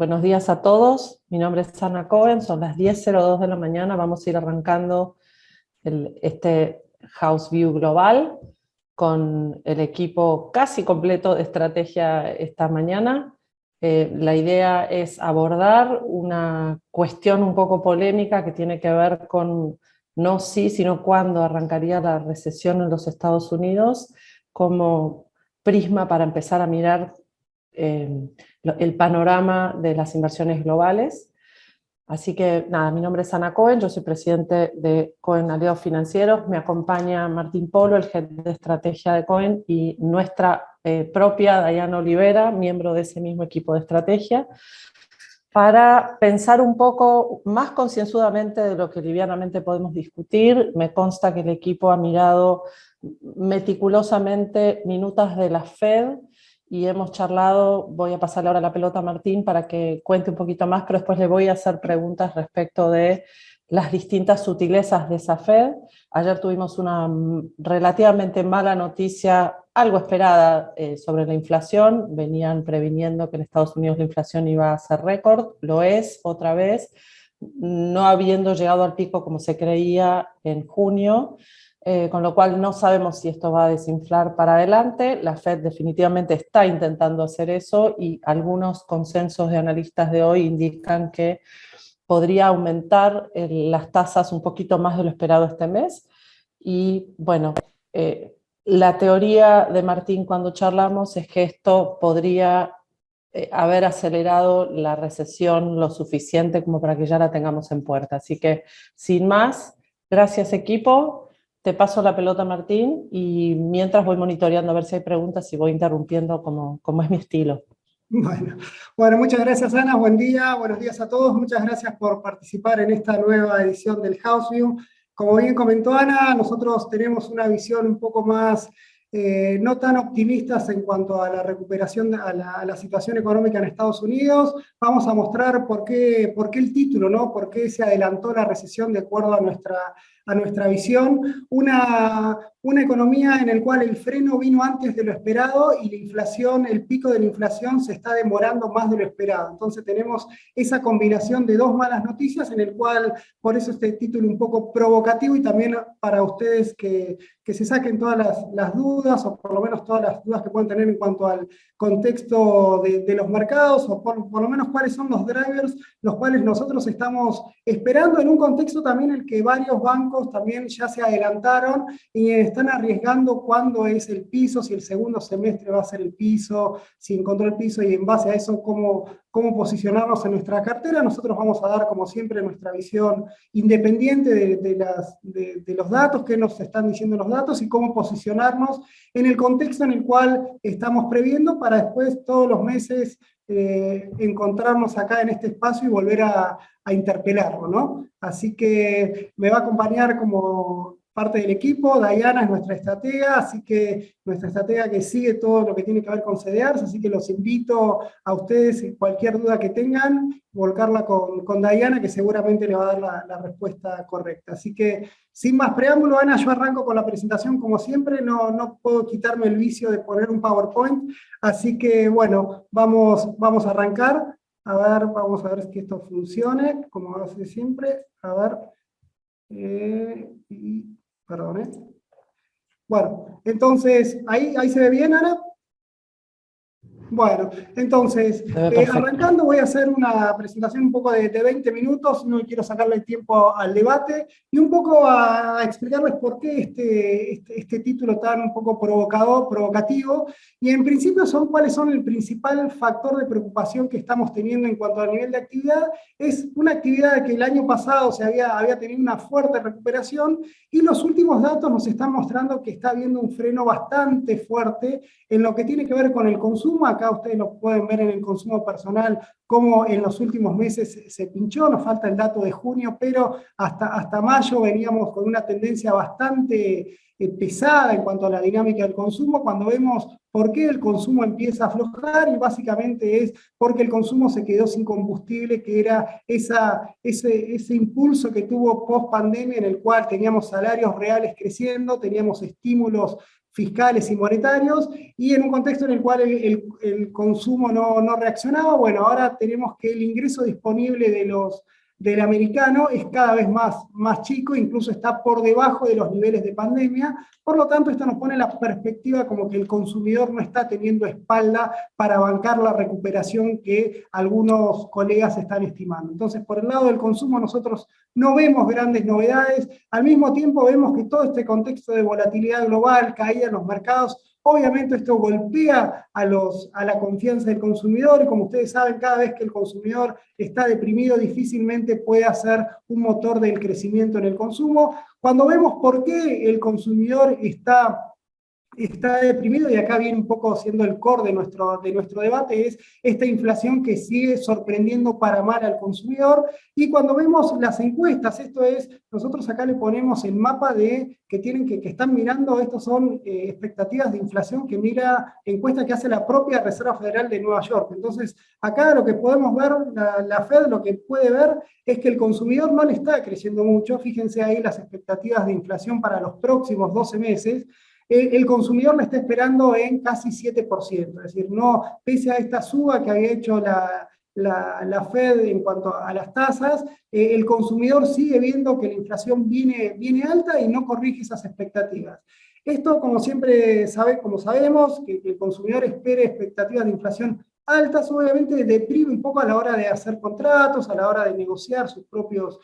Buenos días a todos. Mi nombre es Ana Cohen, son las 10:02 de la mañana. Vamos a ir arrancando este House View Global con el equipo casi completo de estrategia esta mañana. La idea es abordar una cuestión un poco polémica que tiene que ver con no si, sino cuándo arrancaría la recesión en los Estados Unidos, como prisma para empezar a mirar el panorama de las inversiones globales. Así que nada, mi nombre es Ana Cohen, yo soy presidente de Cohen Aliados Financieros, me acompaña Martín Polo, el jefe de estrategia de Cohen, y nuestra propia Dayana Olivera, miembro de ese mismo equipo de estrategia, para pensar un poco más concienzudamente de lo que livianamente podemos discutir. Me consta que el equipo ha mirado meticulosamente minutas de la Fed, y hemos charlado. Voy a pasarle ahora la pelota a Martín para que cuente un poquito más, pero después le voy a hacer preguntas respecto de las distintas sutilezas de esa Fed. Ayer tuvimos una relativamente mala noticia, algo esperada, sobre la inflación. Venían previniendo que en Estados Unidos la inflación iba a ser récord, lo es otra vez, no habiendo llegado al pico como se creía en junio. Con lo cual no sabemos si esto va a desinflar para adelante. La Fed definitivamente está intentando hacer eso, y algunos consensos de analistas de hoy indican que podría aumentar las tasas un poquito más de lo esperado este mes. Y bueno, la teoría de Martín cuando charlamos es que esto podría haber acelerado la recesión lo suficiente como para que ya la tengamos en puerta. Así que, sin más, gracias equipo. Te paso la pelota, Martín, y mientras voy monitoreando a ver si hay preguntas y voy interrumpiendo como es mi estilo. Bueno, muchas gracias, Ana. Buen día, buenos días a todos. Muchas gracias por participar en esta nueva edición del House View. Como bien comentó Ana, nosotros tenemos una visión un poco más, no tan optimistas en cuanto a la recuperación, a la situación económica en Estados Unidos. Vamos a mostrar por qué el título, ¿no? Por qué se adelantó la recesión de acuerdo a nuestra visión. Una economía en la cual el freno vino antes de lo esperado y la inflación, el pico de la inflación se está demorando más de lo esperado. Entonces tenemos esa combinación de dos malas noticias en el cual, por eso este título un poco provocativo, y también para ustedes que se saquen todas las dudas, o por lo menos todas las dudas que pueden tener en cuanto al contexto de los mercados, o por lo menos cuáles son los drivers los cuales nosotros estamos esperando en un contexto también en el que varios bancos también ya se adelantaron y están arriesgando cuándo es el piso, si el segundo semestre va a ser el piso, si encontró el piso, y en base a eso cómo posicionarnos en nuestra cartera. Nosotros vamos a dar, como siempre, nuestra visión independiente de los datos, qué nos están diciendo los datos y cómo posicionarnos en el contexto en el cual estamos previendo, para después todos los meses encontrarnos acá en este espacio y volver a interpelarlo, ¿no? Así que me va a acompañar como parte del equipo. Dayana es nuestra estratega, así que nuestra estratega que sigue todo lo que tiene que ver con CDRs, así que los invito a ustedes, cualquier duda que tengan, volcarla con Dayana, que seguramente le va a dar la respuesta correcta. Así que, sin más preámbulo, Ana, yo arranco con la presentación como siempre. No puedo quitarme el vicio de poner un PowerPoint, así que bueno, vamos a arrancar. A ver, vamos a ver que esto funcione, como hace siempre. A ver, perdón. Bueno, entonces, ¿ahí se ve bien, Ana? Bueno, entonces, arrancando, voy a hacer una presentación un poco de 20 minutos, no quiero sacarle tiempo al debate, y un poco a explicarles por qué este título tan un poco provocativo, y en principio cuáles son el principal factor de preocupación que estamos teniendo en cuanto al nivel de actividad. Es una actividad que el año pasado había tenido una fuerte recuperación, y los últimos datos nos están mostrando que está habiendo un freno bastante fuerte en lo que tiene que ver con el consumo. Acá ustedes lo pueden ver en el consumo personal, cómo en los últimos meses se pinchó. Nos falta el dato de junio, pero hasta mayo veníamos con una tendencia bastante pesada en cuanto a la dinámica del consumo. Cuando vemos por qué el consumo empieza a aflojar, y básicamente es porque el consumo se quedó sin combustible, que era ese impulso que tuvo post pandemia, en el cual teníamos salarios reales creciendo, teníamos estímulos fiscales y monetarios, y en un contexto en el cual el consumo no reaccionaba. Bueno, ahora tenemos que el ingreso disponible del americano es cada vez más chico, incluso está por debajo de los niveles de pandemia. Por lo tanto, esto nos pone la perspectiva como que el consumidor no está teniendo espalda para bancar la recuperación que algunos colegas están estimando. Entonces, por el lado del consumo, nosotros no vemos grandes novedades. Al mismo tiempo, vemos que todo este contexto de volatilidad global, caída en los mercados, obviamente esto golpea a la confianza del consumidor, y como ustedes saben, cada vez que el consumidor está deprimido, difícilmente puede ser un motor del crecimiento en el consumo. Cuando vemos por qué el consumidor está deprimido, y acá viene un poco siendo el core de nuestro debate, es esta inflación que sigue sorprendiendo para mal al consumidor. Y cuando vemos las encuestas, esto es, nosotros acá le ponemos el mapa de que están mirando, estos son expectativas de inflación que mira encuesta que hace la propia Reserva Federal de Nueva York. Entonces, acá lo que podemos ver, la Fed lo que puede ver es que el consumidor no le está creciendo mucho. Fíjense ahí las expectativas de inflación para los próximos 12 meses, el consumidor la está esperando en casi 7%, es decir, no, pese a esta suba que había hecho la Fed en cuanto a las tasas, el consumidor sigue viendo que la inflación viene alta y no corrige esas expectativas. Esto, como siempre como sabemos, que el consumidor espere expectativas de inflación altas, obviamente deprime un poco a la hora de hacer contratos, a la hora de negociar sus propias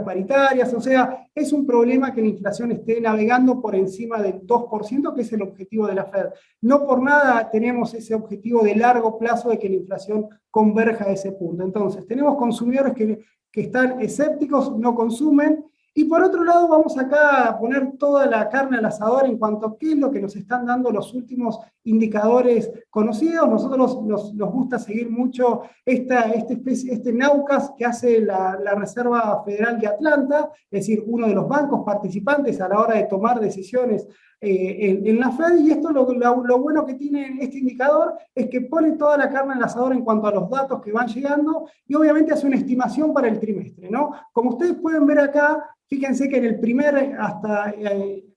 paritarias. O sea, es un problema que la inflación esté navegando por encima del 2%, que es el objetivo de la Fed. No por nada tenemos ese objetivo de largo plazo de que la inflación converja a ese punto. Entonces, tenemos consumidores que están escépticos, no consumen. Y por otro lado, vamos acá a poner toda la carne al asador en cuanto a qué es lo que nos están dando los últimos indicadores conocidos. Nosotros nos gusta seguir mucho este Naucas que hace la Reserva Federal de Atlanta, es decir, uno de los bancos participantes a la hora de tomar decisiones en la Fed. Y esto lo bueno que tiene este indicador es que pone toda la carne al asador en cuanto a los datos que van llegando, y obviamente hace una estimación para el trimestre, ¿no? Como ustedes pueden ver acá, fíjense que en el hasta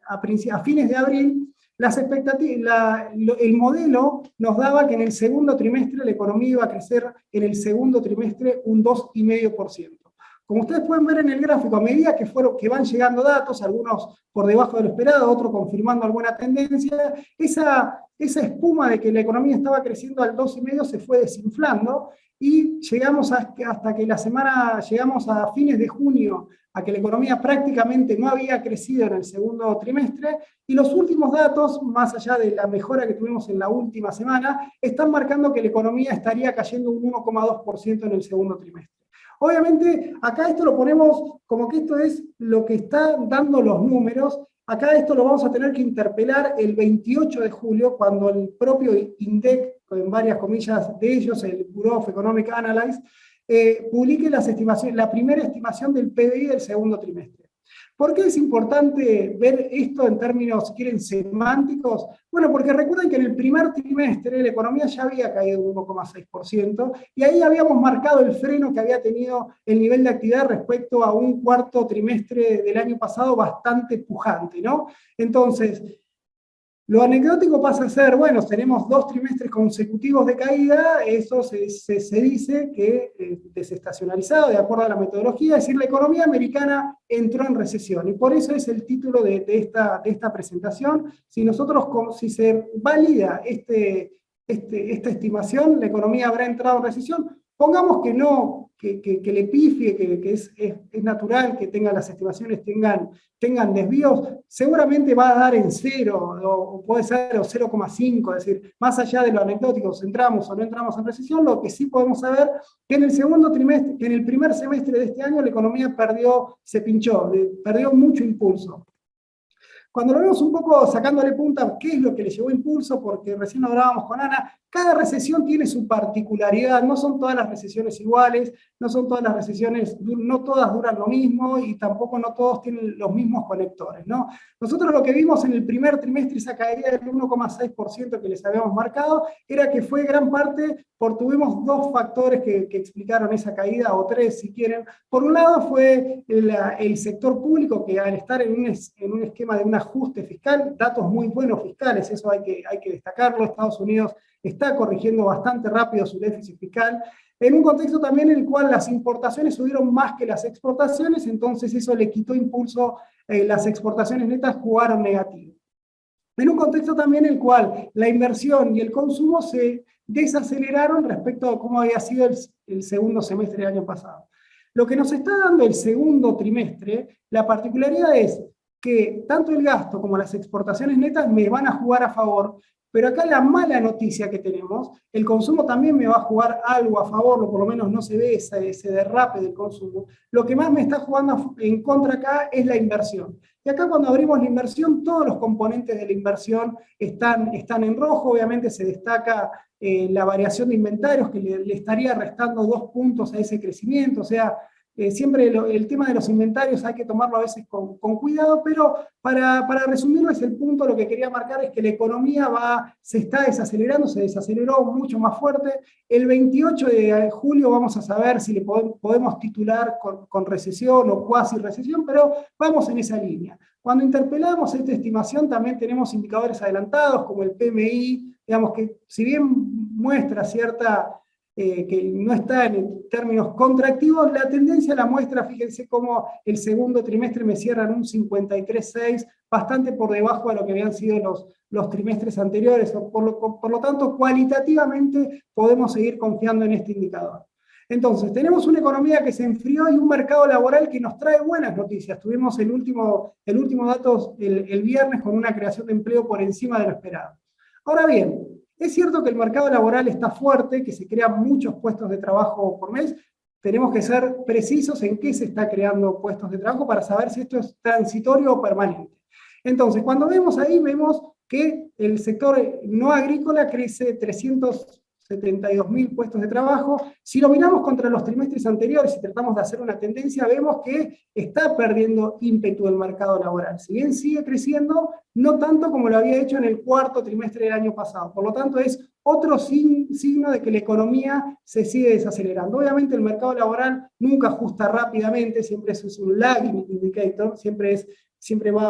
a fines de abril, las expectativas, el modelo nos daba que en el segundo trimestre la economía iba a crecer en el segundo trimestre un 2,5%. Como ustedes pueden ver en el gráfico, a medida que van llegando datos, algunos por debajo de lo esperado, otros confirmando alguna tendencia, esa espuma de que la economía estaba creciendo al 2,5% se fue desinflando, y llegamos hasta que llegamos a fines de junio, a que la economía prácticamente no había crecido en el segundo trimestre, y los últimos datos, más allá de la mejora que tuvimos en la última semana, están marcando que la economía estaría cayendo un 1,2% en el segundo trimestre. Obviamente, acá esto lo ponemos como que esto es lo que están dando los números. Acá esto lo vamos a tener que interpelar el 28 de julio, cuando el propio INDEC, en varias comillas de ellos, el Bureau of Economic Analysis, publique la primera estimación del PBI del segundo trimestre. ¿Por qué es importante ver esto en términos, si quieren, semánticos? Bueno, porque recuerden que en el primer trimestre la economía ya había caído un 1,6%, y ahí habíamos marcado el freno que había tenido el nivel de actividad respecto a un cuarto trimestre del año pasado bastante pujante, ¿no? Entonces, lo anecdótico pasa a ser, bueno, tenemos 2 trimestres consecutivos de caída, eso se dice que desestacionalizado, de acuerdo a la metodología, es decir, la economía americana entró en recesión, y por eso es el título de esta presentación. Si se valida esta estimación, la economía habrá entrado en recesión. Pongamos que no, que le pifie, que es natural que las estimaciones tengan desvíos, seguramente va a dar en 0, o puede ser 0,5, es decir, más allá de lo anecdótico, si entramos o no entramos en recesión, lo que sí podemos saber que en el segundo trimestre, que en el primer semestre de este año la economía se pinchó, perdió mucho impulso. Cuando lo vemos un poco sacándole punta, ¿qué es lo que le llevó impulso? Porque recién hablábamos con Ana, Cada recesión tiene su particularidad, no son todas las recesiones iguales, no son todas las recesiones, no todas duran lo mismo y tampoco no todos tienen los mismos conectores, ¿no? Nosotros lo que vimos en el primer trimestre, esa caída del 1,6% que les habíamos marcado, era que fue gran parte tuvimos dos factores que explicaron esa caída, o tres si quieren. Por un lado fue el sector público, que al estar en un esquema de un ajuste fiscal, datos muy buenos fiscales, eso hay que destacarlo. Estados Unidos está corrigiendo bastante rápido su déficit fiscal, en un contexto también en el cual las importaciones subieron más que las exportaciones, entonces eso le quitó impulso, las exportaciones netas jugaron negativo. En un contexto también en el cual la inversión y el consumo se desaceleraron respecto a cómo había sido el segundo semestre del año pasado. Lo que nos está dando el segundo trimestre, la particularidad es que tanto el gasto como las exportaciones netas me van a jugar a favor, pero acá la mala noticia que tenemos, el consumo también me va a jugar algo a favor, o por lo menos no se ve ese derrape del consumo. Lo que más me está jugando en contra acá es la inversión. Y acá cuando abrimos la inversión, todos los componentes de la inversión están en rojo. Obviamente se destaca la variación de inventarios, que le estaría restando 2 puntos a ese crecimiento. O sea, siempre el tema de los inventarios hay que tomarlo a veces con cuidado, pero para resumirlo es el punto, lo que quería marcar es que la economía se está desacelerando, se desaceleró mucho más fuerte. El 28 de julio vamos a saber si le podemos titular con recesión o cuasi recesión, pero vamos en esa línea. Cuando interpelamos esta estimación también tenemos indicadores adelantados como el PMI, digamos que si bien muestra que no está en términos contractivos, la tendencia la muestra, fíjense cómo el segundo trimestre me cierran un 53,6, bastante por debajo de lo que habían sido los trimestres anteriores, por lo tanto, cualitativamente podemos seguir confiando en este indicador. Entonces, tenemos una economía que se enfrió y un mercado laboral que nos trae buenas noticias. Tuvimos el último dato el viernes con una creación de empleo por encima de lo esperado. Ahora bien, es cierto que el mercado laboral está fuerte, que se crean muchos puestos de trabajo por mes. Tenemos que ser precisos en qué se está creando puestos de trabajo para saber si esto es transitorio o permanente. Entonces, cuando vemos ahí, vemos que el sector no agrícola crece 372.000 puestos de trabajo. Si lo miramos contra los trimestres anteriores y tratamos de hacer una tendencia, vemos que está perdiendo ímpetu el mercado laboral. Si bien sigue creciendo, no tanto como lo había hecho en el cuarto trimestre del año pasado. Por lo tanto, es otro signo de que la economía se sigue desacelerando. Obviamente el mercado laboral nunca ajusta rápidamente, siempre es un lagging indicator, siempre va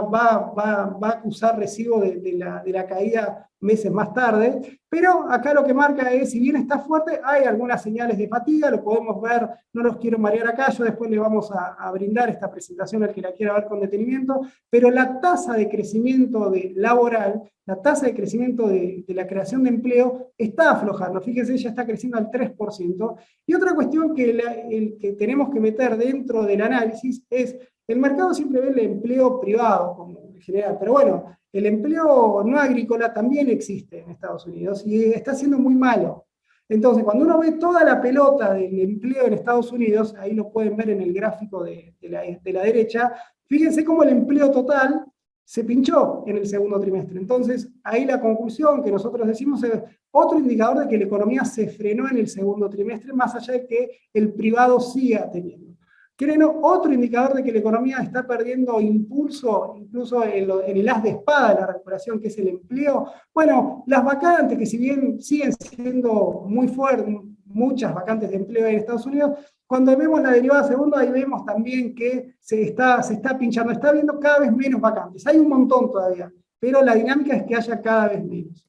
a acusar recibo de la caída meses más tarde, pero acá lo que marca es, si bien está fuerte, hay algunas señales de fatiga, lo podemos ver, no los quiero marear acá, yo después le vamos a brindar esta presentación al que la quiera ver con detenimiento, pero la tasa de crecimiento laboral, la tasa de crecimiento de la creación de empleo está aflojando, fíjense, ya está creciendo al 3%, y otra cuestión que tenemos que meter dentro del análisis es, el mercado siempre ve el empleo privado como en general, pero bueno, el empleo no agrícola también existe en Estados Unidos y está siendo muy malo. Entonces, cuando uno ve toda la pelota del empleo en Estados Unidos, ahí lo pueden ver en el gráfico de la derecha, fíjense cómo el empleo total se pinchó en el segundo trimestre. Entonces, ahí la conclusión que nosotros decimos es otro indicador de que la economía se frenó en el segundo trimestre, más allá de que el privado siga teniendo. ¿Quieren otro indicador de que la economía está perdiendo impulso, incluso en el as de espada de la recuperación, que es el empleo? Bueno, las vacantes, que si bien siguen siendo muy fuertes, muchas vacantes de empleo en Estados Unidos, cuando vemos la derivada segunda, ahí vemos también que se está pinchando, está habiendo cada vez menos vacantes. Hay un montón todavía, pero la dinámica es que haya cada vez menos.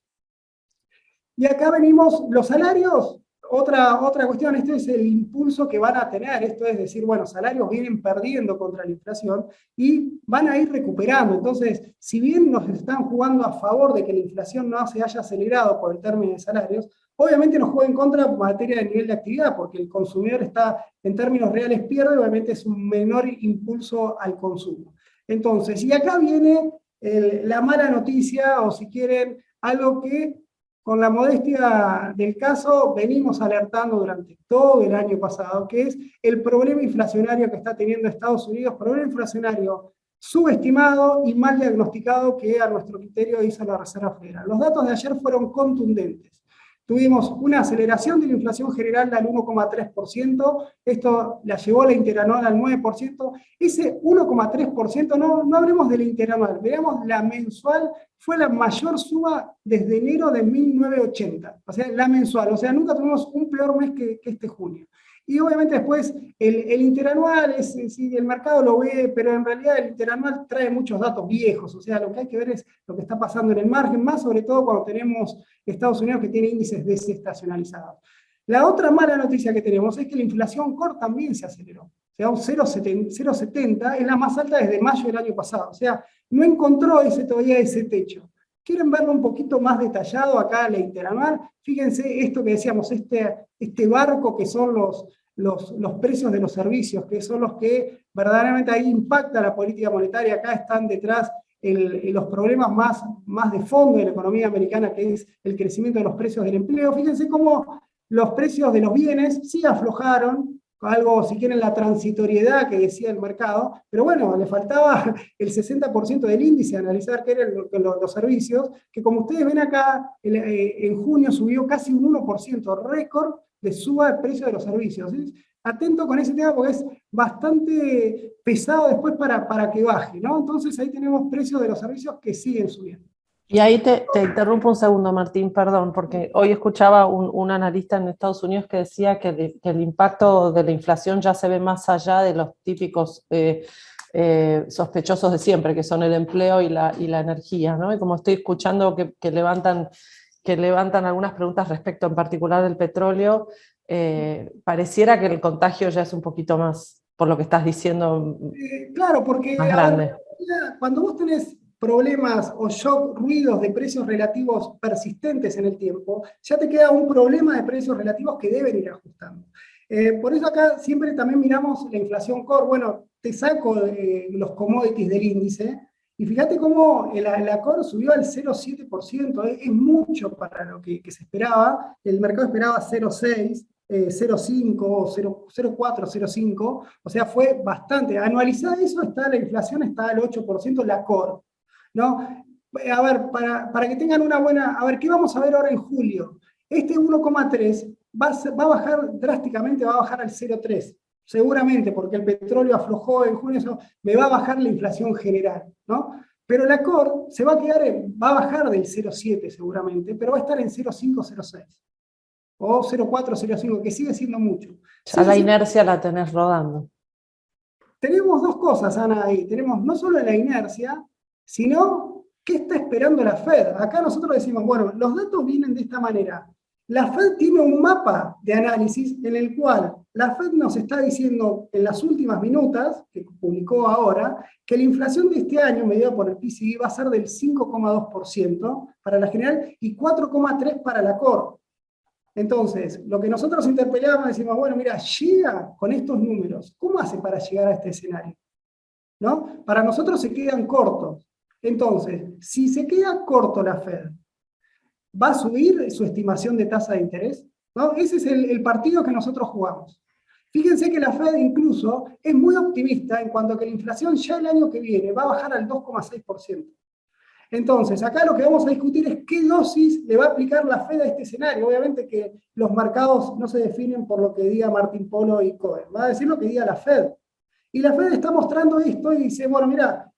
Y acá venimos los salarios. Otra cuestión, esto es el impulso que van a tener, esto es decir, bueno, salarios vienen perdiendo contra la inflación y van a ir recuperando. Entonces, si bien nos están jugando a favor de que la inflación no se haya acelerado por el término de salarios, obviamente nos juega en contra en materia de nivel de actividad, porque el consumidor está, en términos reales, pierde, obviamente es un menor impulso al consumo. Entonces, y acá viene la mala noticia, o si quieren, algo que con la modestia del caso, venimos alertando durante todo el año pasado, que es el problema inflacionario que está teniendo Estados Unidos, problema inflacionario subestimado y mal diagnosticado que a nuestro criterio hizo la Reserva Federal. Los datos de ayer fueron contundentes. Tuvimos una aceleración de la inflación general al 1,3%, esto la llevó la interanual al 9%, ese 1,3% no hablemos de la interanual, veamos la mensual, fue la mayor suba desde enero de 1980, o sea, la mensual, o sea, nunca tuvimos un peor mes que este junio. Y obviamente después el interanual, sí, el mercado lo ve, pero en realidad el interanual trae muchos datos viejos, o sea, lo que hay que ver es lo que está pasando en el margen, más sobre todo cuando tenemos Estados Unidos que tiene índices desestacionalizados. La otra mala noticia que tenemos es que la inflación core también se aceleró. O sea, un 0,70 es la más alta desde mayo del año pasado. O sea, no encontró todavía ese techo. ¿Quieren verlo un poquito más detallado acá la interanual? Fíjense esto que decíamos, este barco que son los precios de los servicios, que son los que verdaderamente ahí impacta la política monetaria. Acá están detrás los problemas más de fondo de la economía americana, que es el crecimiento de los precios del empleo. Fíjense cómo los precios de los bienes sí aflojaron, algo, si quieren, la transitoriedad que decía el mercado, pero bueno, le faltaba el 60% del índice a analizar qué eran los servicios, que como ustedes ven acá, en junio subió casi un 1%, récord de suba de precio de los servicios. ¿Sí? Atento con ese tema porque es bastante pesado después para que baje, ¿no? Entonces ahí tenemos precios de los servicios que siguen subiendo. Y ahí te interrumpo un segundo, Martín, perdón, porque hoy escuchaba un analista en Estados Unidos que decía que el impacto de la inflación ya se ve más allá de los típicos sospechosos de siempre, que son el empleo y la energía, ¿no? Y como estoy escuchando que levantan algunas preguntas respecto en particular del petróleo, pareciera que el contagio ya es un poquito más, por lo que estás diciendo, Claro, porque más grande. cuando vos tenés problemas o shock, ruidos de precios relativos persistentes en el tiempo, ya te queda un problema de precios relativos que deben ir ajustando. Por eso acá siempre también miramos la inflación core. Bueno, te saco los commodities del índice y fíjate cómo la core subió al 0,7%, es mucho para lo que se esperaba. El mercado esperaba 0,6%. 0,5, 0,4, 0,5, o sea, fue bastante. Anualizada eso, la inflación está al 8%, la core, ¿no? A ver, para que tengan una buena, a ver, ¿qué vamos a ver ahora en julio? Este 1,3 va a bajar drásticamente, va a bajar al 0,3, seguramente, porque el petróleo aflojó en junio, eso me va a bajar la inflación general, ¿no? Pero la core se va a bajar del 0,7 seguramente, pero va a estar en 0,5, 0,6. O 0,4, 0,5, que sigue siendo mucho. Ya la inercia la tenés rodando. Tenemos dos cosas, Ana, ahí. Tenemos no solo la inercia, sino qué está esperando la Fed. Acá nosotros decimos, bueno, los datos vienen de esta manera. La Fed tiene un mapa de análisis en el cual la Fed nos está diciendo en las últimas minutas, que publicó ahora, que la inflación de este año, medida por el PCE, va a ser del 5,2% para la general y 4,3% para la core. Entonces, lo que nosotros interpelamos, decimos, bueno, mira, llega con estos números, ¿cómo hace para llegar a este escenario? ¿No? Para nosotros se quedan cortos. Entonces, si se queda corto la Fed, ¿va a subir su estimación de tasa de interés? ¿No? Ese es el partido que nosotros jugamos. Fíjense que la Fed incluso es muy optimista en cuanto a que la inflación ya el año que viene va a bajar al 2,6%. Entonces, acá lo que vamos a discutir es qué dosis le va a aplicar la Fed a este escenario. Obviamente que los mercados no se definen por lo que diga Martín Polo y Cohen, va a decir lo que diga la Fed. Y la Fed está mostrando esto y dice, bueno, mira,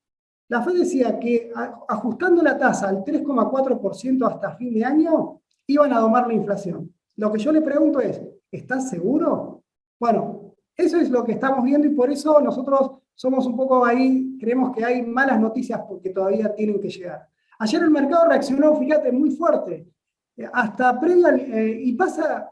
la Fed decía que ajustando la tasa al 3,4% hasta fin de año, iban a domar la inflación. Lo que yo le pregunto es, ¿estás seguro? Bueno, eso es lo que estamos viendo y por eso nosotros somos un poco ahí, creemos que hay malas noticias porque todavía tienen que llegar. Ayer el mercado reaccionó, fíjate, muy fuerte. Hasta previo y pasa,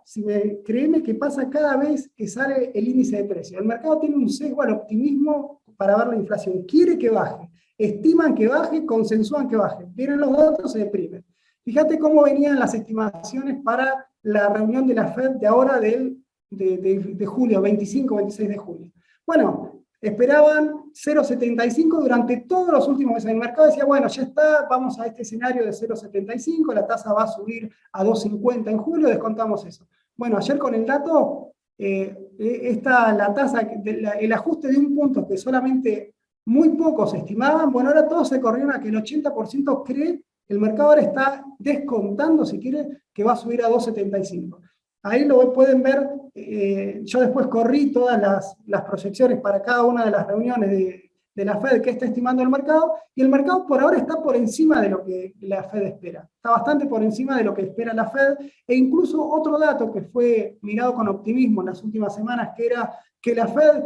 créeme que pasa cada vez que sale el índice de precios. El mercado tiene un sesgo al optimismo para ver la inflación. Quiere que baje, estiman que baje, consensúan que baje. Vienen los datos, se deprimen. Fíjate cómo venían las estimaciones para la reunión de la Fed de ahora de julio, 25, 26 de julio. Bueno, esperaban 0,75 durante todos los últimos meses. El mercado decía, bueno, ya está, vamos a este escenario de 0,75, la tasa va a subir a 2,50 en julio, descontamos eso. Bueno, ayer con el dato, la tasa, el ajuste de un punto que solamente muy pocos estimaban, bueno, ahora todos se corrieron a que el 80% cree El mercado ahora está descontando, si quiere, que va a subir a 2,75. Ahí lo pueden ver, yo después corrí todas las proyecciones para cada una de las reuniones de la Fed que está estimando el mercado, y el mercado por ahora está por encima de lo que la Fed espera. Está bastante por encima de lo que espera la Fed, e incluso otro dato que fue mirado con optimismo en las últimas semanas, que era que la Fed,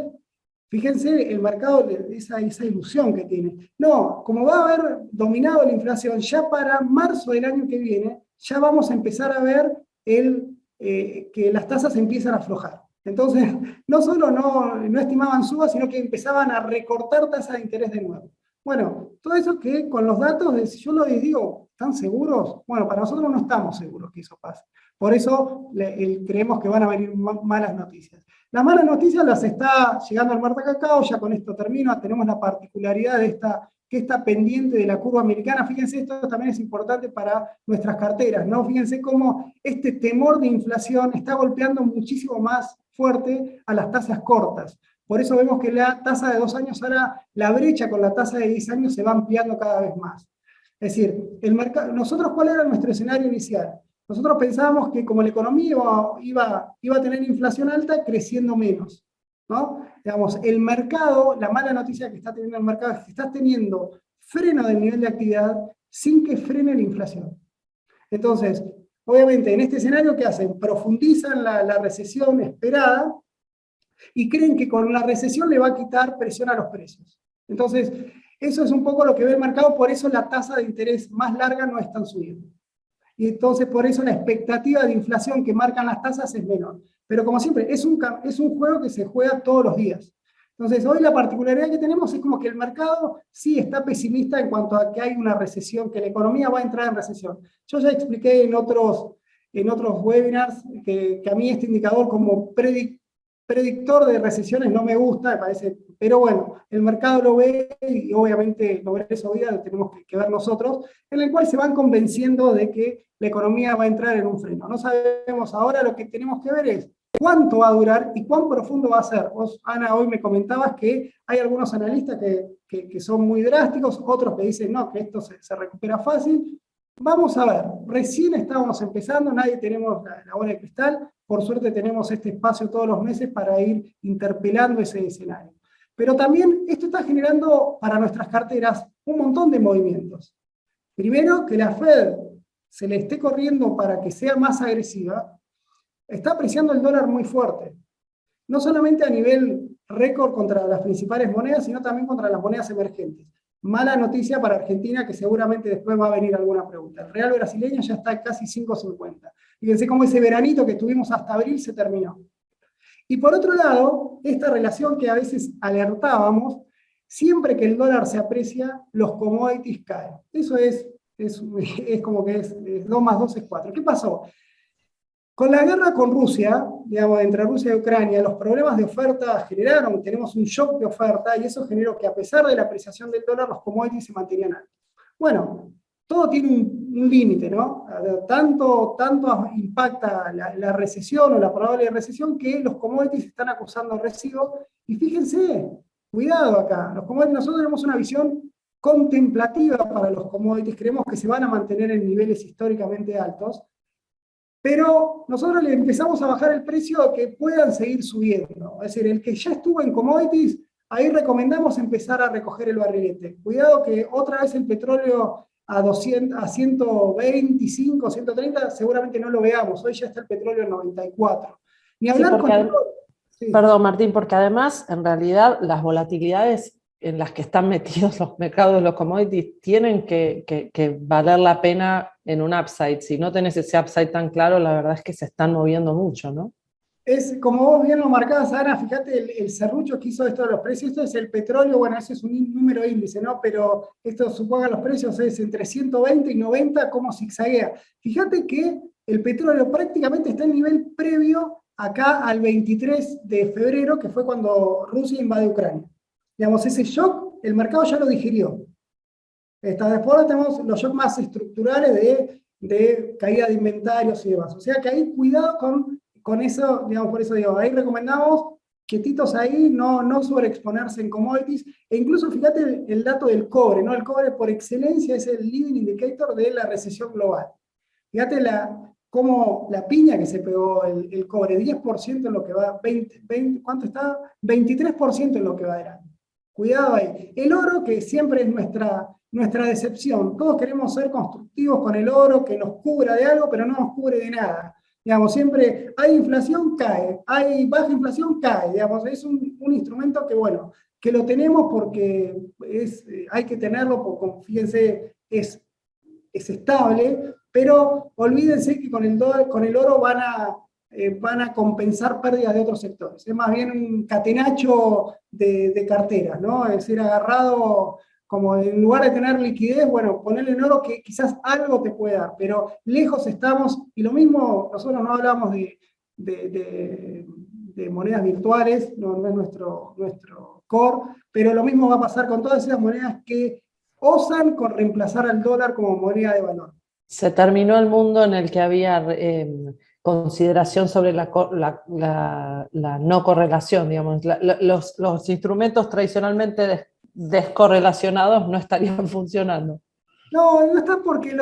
fíjense el mercado, esa ilusión que tiene. No, como va a haber dominado la inflación, ya para marzo del año que viene, ya vamos a empezar a ver que las tasas empiezan a aflojar. Entonces, no solo no estimaban subas, sino que empezaban a recortar tasas de interés de nuevo. Bueno, todo eso que con los datos, si yo lo digo, ¿están seguros? Bueno, para nosotros no estamos seguros que eso pase. Por eso creemos que van a venir malas noticias. Las malas noticias las está llegando al Marta Cacao, ya con esto termino, tenemos la particularidad de que está pendiente de la curva americana. Fíjense, esto también es importante para nuestras carteras, ¿no? Fíjense cómo este temor de inflación está golpeando muchísimo más fuerte a las tasas cortas. Por eso vemos que la tasa de 2 años, ahora la brecha con la tasa de 10 años se va ampliando cada vez más. Es decir, nosotros, ¿cuál era nuestro escenario inicial? Nosotros pensábamos que como la economía iba a tener inflación alta, creciendo menos, ¿no? Digamos, el mercado, la mala noticia que está teniendo el mercado es que está teniendo freno del nivel de actividad sin que frene la inflación. Entonces, obviamente, en este escenario, ¿qué hacen? Profundizan la recesión esperada y creen que con la recesión le va a quitar presión a los precios. Entonces, eso es un poco lo que ve el mercado, por eso la tasa de interés más larga no está subiendo. Y entonces, por eso la expectativa de inflación que marcan las tasas es menor. Pero como siempre, es un juego que se juega todos los días. Entonces, hoy la particularidad que tenemos es como que el mercado sí está pesimista en cuanto a que hay una recesión, que la economía va a entrar en recesión. Yo ya expliqué en otros webinars que a mí este indicador como predictor de recesiones no me gusta, me parece, pero bueno, el mercado lo ve y obviamente lo ve eso hoy día, lo tenemos que ver nosotros, en el cual se van convenciendo de que la economía va a entrar en un freno. No sabemos ahora, lo que tenemos que ver es cuánto va a durar y cuán profundo va a ser. Vos, Ana, hoy me comentabas que hay algunos analistas que son muy drásticos, otros que dicen no, que esto se recupera fácil. Vamos a ver, recién estábamos empezando, nadie tenemos la bola de cristal, por suerte tenemos este espacio todos los meses para ir interpelando ese escenario. Pero también esto está generando para nuestras carteras un montón de movimientos. Primero, que la Fed se le esté corriendo para que sea más agresiva, está apreciando el dólar muy fuerte. No solamente a nivel récord contra las principales monedas, sino también contra las monedas emergentes. Mala noticia para Argentina, que seguramente después va a venir alguna pregunta. El real brasileño ya está casi 5.50. Fíjense cómo ese veranito que tuvimos hasta abril se terminó. Y por otro lado, esta relación que a veces alertábamos, siempre que el dólar se aprecia, los commodities caen. Eso es como que es 2 más 2 es 4. ¿Qué pasó? Con la guerra con Rusia, digamos, entre Rusia y Ucrania, los problemas de oferta generaron, tenemos un shock de oferta, y eso generó que a pesar de la apreciación del dólar, los commodities se mantenían altos. Bueno, todo tiene un límite, ¿no? Tanto impacta la recesión o la probable recesión que los commodities están acusando residuo, y fíjense, cuidado acá, los commodities, nosotros tenemos una visión contemplativa para los commodities, creemos que se van a mantener en niveles históricamente altos, pero nosotros le empezamos a bajar el precio a que puedan seguir subiendo. Es decir, el que ya estuvo en commodities, ahí recomendamos empezar a recoger el barrilete. Cuidado que otra vez el petróleo a 125, 130, seguramente no lo veamos. Hoy ya está el petróleo en 94. Ni hablar sí, perdón, Martín, porque además, en realidad, las volatilidades en las que están metidos los mercados de los commodities tienen que valer la pena en un upside. Si no tenés ese upside tan claro, la verdad es que se están moviendo mucho, ¿no? Es como vos bien lo marcabas, Ana, fíjate el serrucho que hizo esto de los precios. Esto es el petróleo, bueno, ese es un número índice, ¿no? Pero esto suponga los precios es entre 120 y 90, como zigzaguea. Fíjate que el petróleo prácticamente está en nivel previo acá al 23 de febrero, que fue cuando Rusia invade Ucrania. Digamos, ese shock, el mercado ya lo digirió. Después tenemos los shocks más estructurales de caída de inventarios y demás. O sea que ahí cuidado con eso, digamos, por eso digo, ahí recomendamos quietitos ahí, no sobreexponerse en commodities, e incluso fíjate el dato del cobre, ¿no? El cobre por excelencia es el leading indicator de la recesión global. Fíjate cómo la piña que se pegó el cobre, 10% en lo que va, 20, ¿cuánto está? 23% en lo que va del año. Cuidado ahí. El oro, que siempre es nuestra decepción. Todos queremos ser constructivos con el oro, que nos cubra de algo, pero no nos cubre de nada. Digamos, siempre hay inflación, cae. Hay baja inflación, cae. Digamos, es un instrumento que, bueno, que lo tenemos porque hay que tenerlo, porque, fíjense, es estable, pero olvídense que con el oro van a compensar pérdidas de otros sectores. Es más bien un catenacho de carteras, ¿no? Es decir, agarrado como en lugar de tener liquidez, bueno, ponerle en oro que quizás algo te puede dar, pero lejos estamos, y lo mismo, nosotros no hablamos de monedas virtuales, no es nuestro core, pero lo mismo va a pasar con todas esas monedas que osan con reemplazar al dólar como moneda de valor. Se terminó el mundo en el que había consideración sobre la no correlación, digamos. Los instrumentos tradicionalmente descorrelacionados no estarían funcionando. No está porque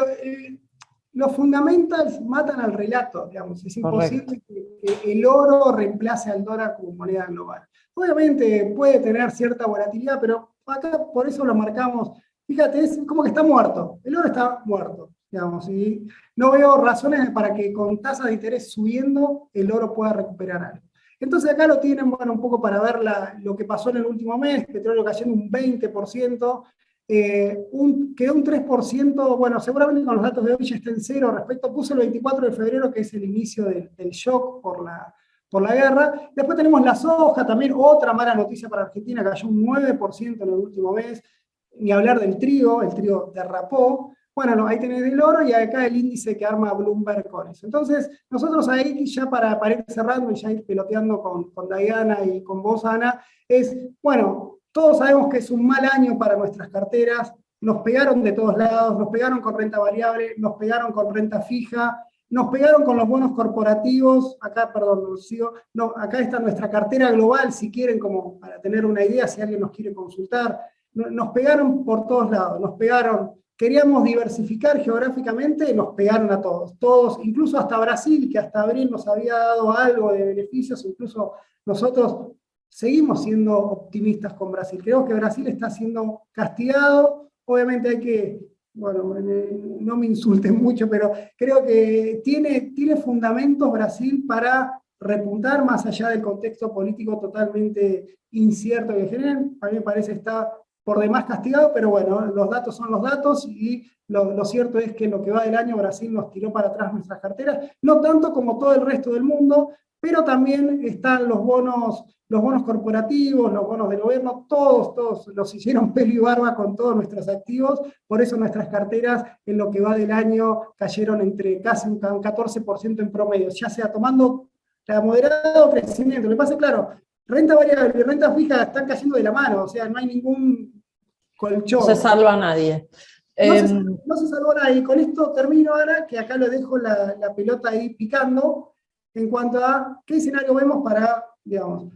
los fundamentals matan al relato, digamos. Es imposible que el oro reemplace al dólar como moneda global. Obviamente puede tener cierta volatilidad, pero acá por eso lo marcamos. Fíjate, es como que está muerto. El oro está muerto, digamos. Y no veo razones para que con tasas de interés subiendo el oro pueda recuperar algo. Entonces acá lo tienen, bueno, un poco para ver lo que pasó en el último mes, petróleo cayendo un 20%, quedó un 3%, bueno, seguramente con los datos de hoy ya está en cero respecto, puse el 24 de febrero, que es el inicio del shock por la guerra. Después tenemos la soja, también otra mala noticia para Argentina, cayó un 9% en el último mes, ni hablar del trigo, el trigo derrapó. Bueno, ahí tenés el oro y acá el índice que arma Bloomberg con eso. Entonces, nosotros ahí ya para ir cerrando y ya ir peloteando con Diana y con vos, Ana, bueno, todos sabemos que es un mal año para nuestras carteras, nos pegaron de todos lados, nos pegaron con renta variable, nos pegaron con renta fija, nos pegaron con los bonos corporativos, acá, perdón, acá está nuestra cartera global, si quieren, como para tener una idea, si alguien nos quiere consultar, nos pegaron por todos lados, queríamos diversificar geográficamente, nos pegaron a todos, incluso hasta Brasil, que hasta abril nos había dado algo de beneficios, incluso nosotros seguimos siendo optimistas con Brasil. Creo que Brasil está siendo castigado, obviamente bueno, no me insulten mucho, pero creo que tiene fundamentos Brasil para repuntar más allá del contexto político totalmente incierto que generan. A mí me parece está por demás castigado, pero bueno, los datos son los datos y lo cierto es que en lo que va del año Brasil nos tiró para atrás nuestras carteras, no tanto como todo el resto del mundo, pero también están los bonos corporativos, los bonos del gobierno, todos los hicieron pelo y barba con todos nuestros activos, por eso nuestras carteras en lo que va del año cayeron entre casi un 14% en promedio, ya sea tomando moderado crecimiento. Lo que pasa, claro, renta variable y renta fija están cayendo de la mano, o sea, no hay ningún colchón. No se salva a nadie. No se salvó nadie. Y con esto termino, Ana, que acá lo dejo la pelota ahí picando, en cuanto a qué escenario vemos para, digamos,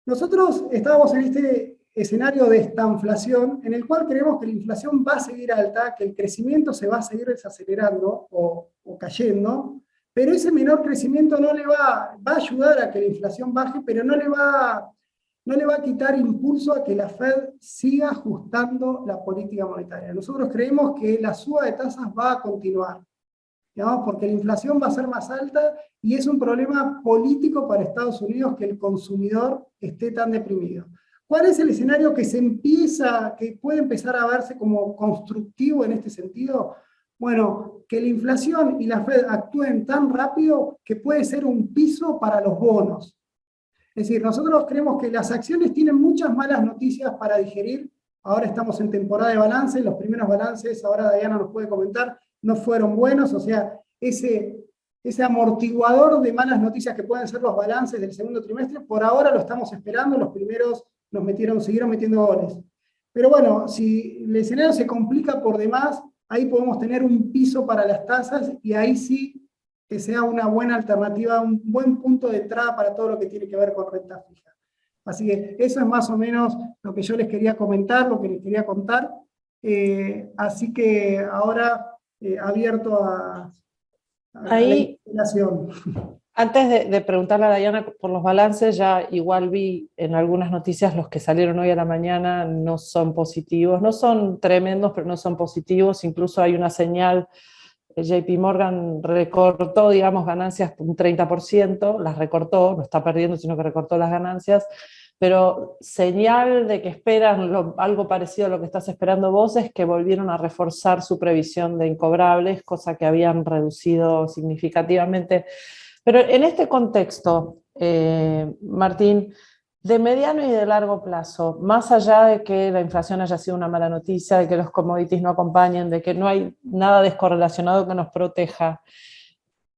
nosotros estábamos en este escenario de estanflación, en el cual creemos que la inflación va a seguir alta, que el crecimiento se va a seguir desacelerando o cayendo, pero ese menor crecimiento no le va a ayudar a que la inflación baje, pero no le va a quitar impulso a que la Fed siga ajustando la política monetaria. Nosotros creemos que la suba de tasas va a continuar, digamos, porque la inflación va a ser más alta y es un problema político para Estados Unidos que el consumidor esté tan deprimido. ¿Cuál es el escenario que puede empezar a verse como constructivo en este sentido? Bueno, que la inflación y la Fed actúen tan rápido que puede ser un piso para los bonos. Es decir, nosotros creemos que las acciones tienen muchas malas noticias para digerir. Ahora estamos en temporada de balance, los primeros balances, ahora Diana nos puede comentar, no fueron buenos, o sea, ese amortiguador de malas noticias que pueden ser los balances del segundo trimestre, por ahora lo estamos esperando, los primeros siguieron metiendo goles. Pero bueno, si el escenario se complica por demás, ahí podemos tener un piso para las tasas y ahí sí que sea una buena alternativa, un buen punto de entrada para todo lo que tiene que ver con renta fija. Así que eso es más o menos lo que yo les quería comentar, lo que les quería contar. Así que ahora abierto a la Ahí, investigación. antes de preguntarle a Diana por los balances, ya igual vi en algunas noticias los que salieron hoy a la mañana no son positivos, no son tremendos, pero no son positivos. Incluso hay una señal, JP Morgan recortó, digamos, ganancias un 30%, las recortó, no está perdiendo, sino que recortó las ganancias, pero señal de que esperan algo parecido a lo que estás esperando vos es que volvieron a reforzar su previsión de incobrables, cosa que habían reducido significativamente. Pero en este contexto, Martín, de mediano y de largo plazo, más allá de que la inflación haya sido una mala noticia, de que los commodities no acompañen, de que no hay nada descorrelacionado que nos proteja,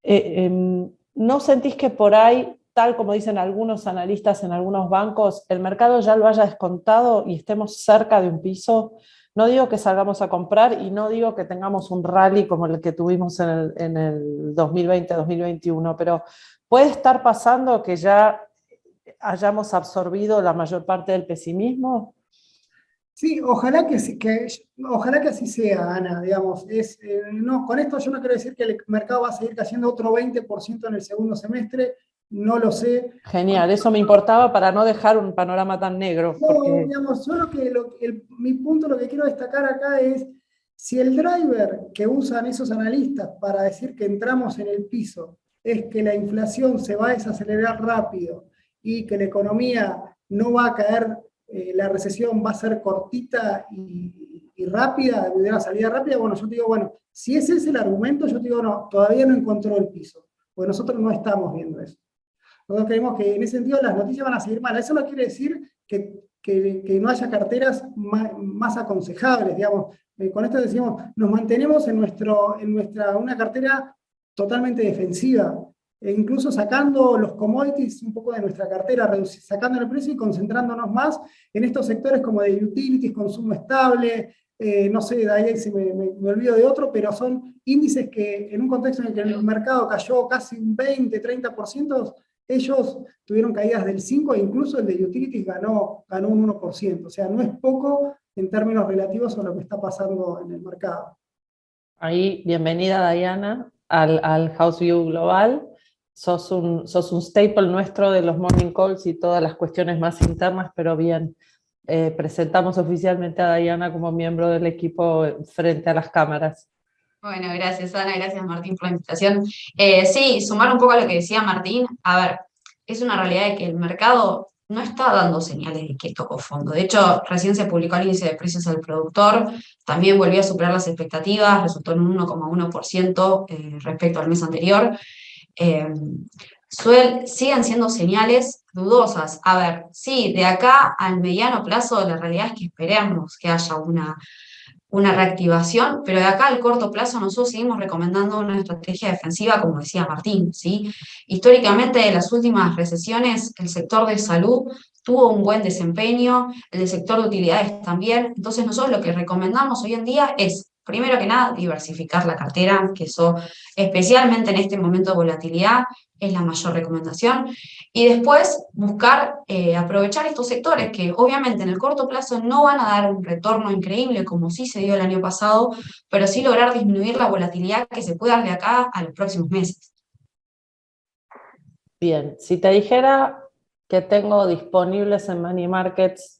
¿no sentís que por ahí, tal como dicen algunos analistas en algunos bancos, el mercado ya lo haya descontado y estemos cerca de un piso? No digo que salgamos a comprar y no digo que tengamos un rally como el que tuvimos en el 2020-2021, pero puede estar pasando que ya hayamos absorbido la mayor parte del pesimismo. Sí, ojalá que, ojalá que así sea, Ana, digamos. No, con esto yo no quiero decir que el mercado va a seguir cayendo otro 20% en el segundo semestre, no lo sé. Genial, eso me importaba para no dejar un panorama tan negro, No, porque digamos, yo mi punto, lo que quiero destacar acá es, si el driver que usan esos analistas para decir que entramos en el piso es que la inflación se va a desacelerar rápido y que la economía no va a caer, la recesión va a ser cortita y rápida, de una salida rápida, bueno, yo te digo, bueno, si ese es el argumento, yo te digo, no, todavía no encontró el piso, porque nosotros no estamos viendo eso. Nosotros creemos que en ese sentido las noticias van a seguir mal. Eso no quiere decir que no haya carteras más aconsejables, digamos. Con esto decimos, nos mantenemos en una cartera totalmente defensiva, e incluso sacando los commodities un poco de nuestra cartera, sacando el precio y concentrándonos más en estos sectores como de utilities, consumo estable, no sé, de ahí me olvido de otro, pero son índices que en un contexto en el que el mercado cayó casi un 20-30%, ellos tuvieron caídas del 5% e incluso el de utilities ganó un 1%. O sea, no es poco en términos relativos a lo que está pasando en el mercado. ahí, bienvenida Diana al House View Global. Sos un staple nuestro de los morning calls y todas las cuestiones más internas, pero bien, presentamos oficialmente a Diana como miembro del equipo frente a las cámaras. Bueno, gracias Ana, gracias Martín por la invitación. Sí, sumar un poco a lo que decía Martín, a ver, es una realidad de que el mercado no está dando señales de que tocó fondo. De hecho, recién se publicó el índice de precios al productor, también volvió a superar las expectativas, resultó en un 1,1% respecto al mes anterior. Eh, Siguen siendo señales dudosas. A ver, sí, de acá al mediano plazo, la realidad es que esperemos que haya una reactivación, pero de acá al corto plazo nosotros seguimos recomendando una estrategia defensiva, como decía Martín, ¿sí? Históricamente, en las últimas recesiones, el sector de salud tuvo un buen desempeño, el del sector de utilidades también, entonces nosotros lo que recomendamos hoy en día es, primero que nada, diversificar la cartera, que eso, especialmente en este momento de volatilidad, es la mayor recomendación. Y después buscar aprovechar estos sectores que obviamente en el corto plazo no van a dar un retorno increíble como sí se dio el año pasado, pero sí lograr disminuir la volatilidad que se puede dar de acá a los próximos meses. Bien, si te dijera que tengo disponibles en Money Markets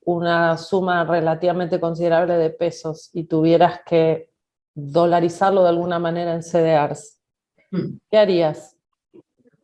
una suma relativamente considerable de pesos y tuvieras que dolarizarlo de alguna manera en CDRs, ¿qué harías?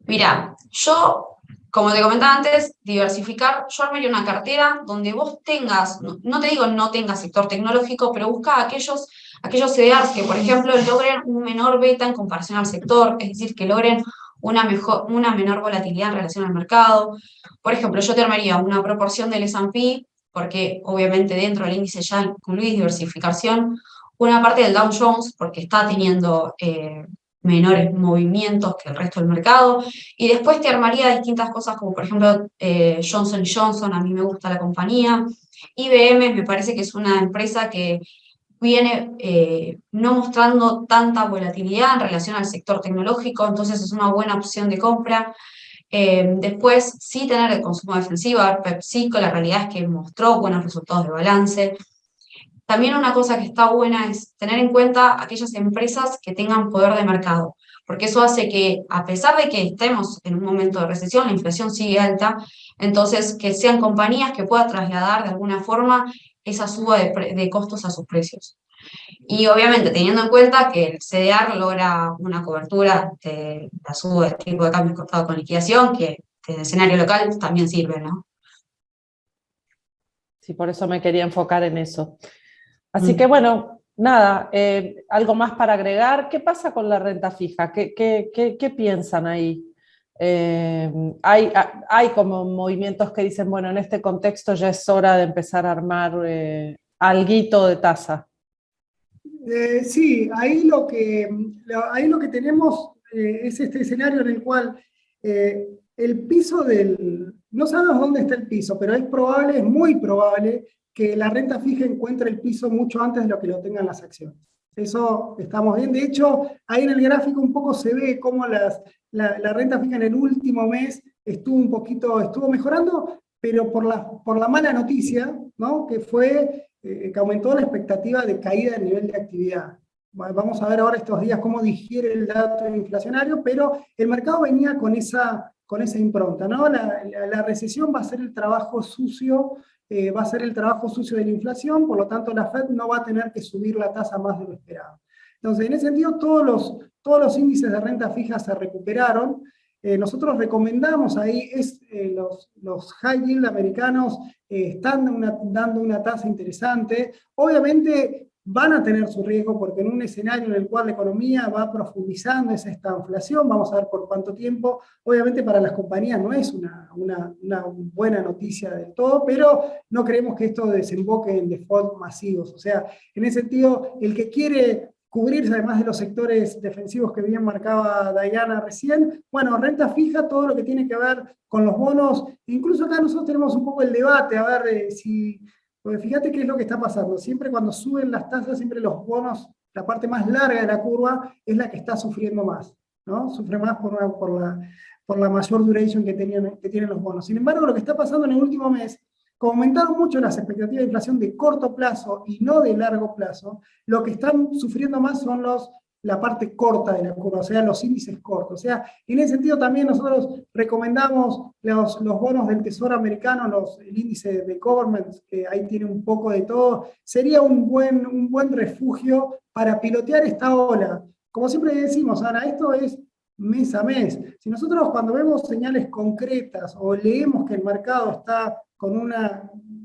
Mira, yo, como te comentaba antes, diversificar, yo armaría una cartera donde vos tengas, no te digo no tengas sector tecnológico, pero busca aquellos CDRs que, por ejemplo, logren un menor beta en comparación al sector, es decir, que logren una menor volatilidad en relación al mercado. Por ejemplo, yo te armaría una proporción del S&P, porque obviamente dentro del índice ya incluís diversificación, una parte del Dow Jones, porque está teniendo menores movimientos que el resto del mercado, y después te armaría distintas cosas como por ejemplo Johnson Johnson, a mí me gusta la compañía, IBM me parece que es una empresa que viene no mostrando tanta volatilidad en relación al sector tecnológico, entonces es una buena opción de compra. Después, sí tener el consumo defensivo. PepsiCo, la realidad es que mostró buenos resultados de balance. También una cosa que está buena es tener en cuenta aquellas empresas que tengan poder de mercado, porque eso hace que, a pesar de que estemos en un momento de recesión, la inflación sigue alta, entonces que sean compañías que puedan trasladar de alguna forma esa suba de costos a sus precios. Y obviamente teniendo en cuenta que el CDR logra una cobertura de la suba del tipo de cambio cortado con liquidación, que en el escenario local también sirve, ¿no? Sí, por eso me quería enfocar en eso. Así que bueno, nada, algo más para agregar. ¿Qué pasa con la renta fija? ¿Qué piensan ahí? Hay como movimientos que dicen, bueno, en este contexto ya es hora de empezar a armar alguito de tasa. Sí, ahí lo que tenemos es este escenario en el cual el piso no sabemos dónde está el piso, pero es muy probable que la renta fija encuentre el piso mucho antes de lo que lo tengan las acciones. Eso estamos bien. De hecho, ahí en el gráfico un poco se ve cómo la renta fija en el último mes estuvo mejorando, pero por la mala noticia, ¿no? Que fue que aumentó la expectativa de caída del nivel de actividad. Vamos a ver ahora estos días cómo digiere el dato inflacionario, pero el mercado venía con esa impronta, ¿no? La recesión va a ser el trabajo sucio, va a ser el trabajo sucio de la inflación, por lo tanto la Fed no va a tener que subir la tasa más de lo esperado. Entonces, en ese sentido, todos los índices de renta fija se recuperaron. Nosotros recomendamos ahí, los high yield americanos están dando una tasa interesante. Obviamente van a tener su riesgo porque en un escenario en el cual la economía va profundizando esta inflación, vamos a ver por cuánto tiempo, obviamente para las compañías no es una buena noticia del todo, pero no creemos que esto desemboque en default masivos. O sea, en ese sentido, el que quiere cubrirse además de los sectores defensivos que bien marcaba Diana recién. Bueno, renta fija, todo lo que tiene que ver con los bonos. Incluso acá nosotros tenemos un poco el debate, a ver porque fíjate qué es lo que está pasando. Siempre cuando suben las tasas, siempre los bonos, la parte más larga de la curva, es la que está sufriendo más, ¿no? Sufre más por la mayor duration que tienen los bonos. Sin embargo, lo que está pasando en el último mes, como aumentaron mucho las expectativas de inflación de corto plazo y no de largo plazo, lo que están sufriendo más son la parte corta de la curva, o sea, los índices cortos. O sea, en ese sentido también nosotros recomendamos los bonos del Tesoro americano, el índice de government, que ahí tiene un poco de todo, sería un buen refugio para pilotear esta ola. Como siempre decimos, Ana, esto es mes a mes. Si nosotros cuando vemos señales concretas o leemos que el mercado está con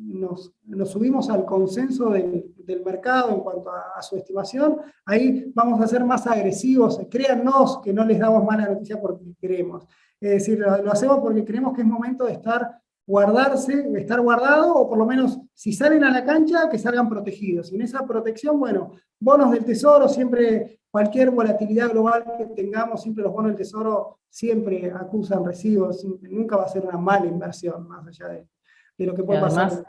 nos subimos al consenso del mercado en cuanto a su estimación, ahí vamos a ser más agresivos. Créannos que no les damos mala noticia porque queremos. Es decir, lo hacemos porque creemos que es momento de estar guardado, o por lo menos si salen a la cancha, que salgan protegidos. Y en esa protección, bueno, bonos del Tesoro, siempre cualquier volatilidad global que tengamos, siempre los bonos del Tesoro siempre acusan recibos, nunca va a ser una mala inversión, más allá de lo que puede además,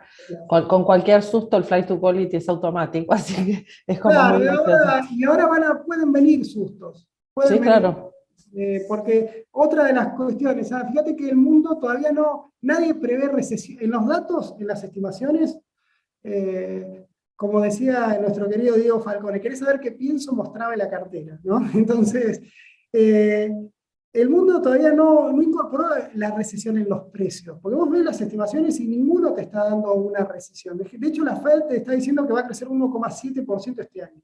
pasar. con cualquier susto el flight to quality es automático, así que es como Claro, muy gracioso. y ahora pueden venir sustos. Sí, Pueden venir. claro. Porque otra de las cuestiones, fíjate que el mundo todavía nadie prevé recesión. En los datos, en las estimaciones, como decía nuestro querido Diego Falcone, ¿querés saber qué pienso? Mostrame la cartera, ¿no? Entonces, el mundo todavía no incorporó la recesión en los precios, porque vos ves las estimaciones y ninguno te está dando una recesión. De hecho, la Fed te está diciendo que va a crecer un 1,7% este año.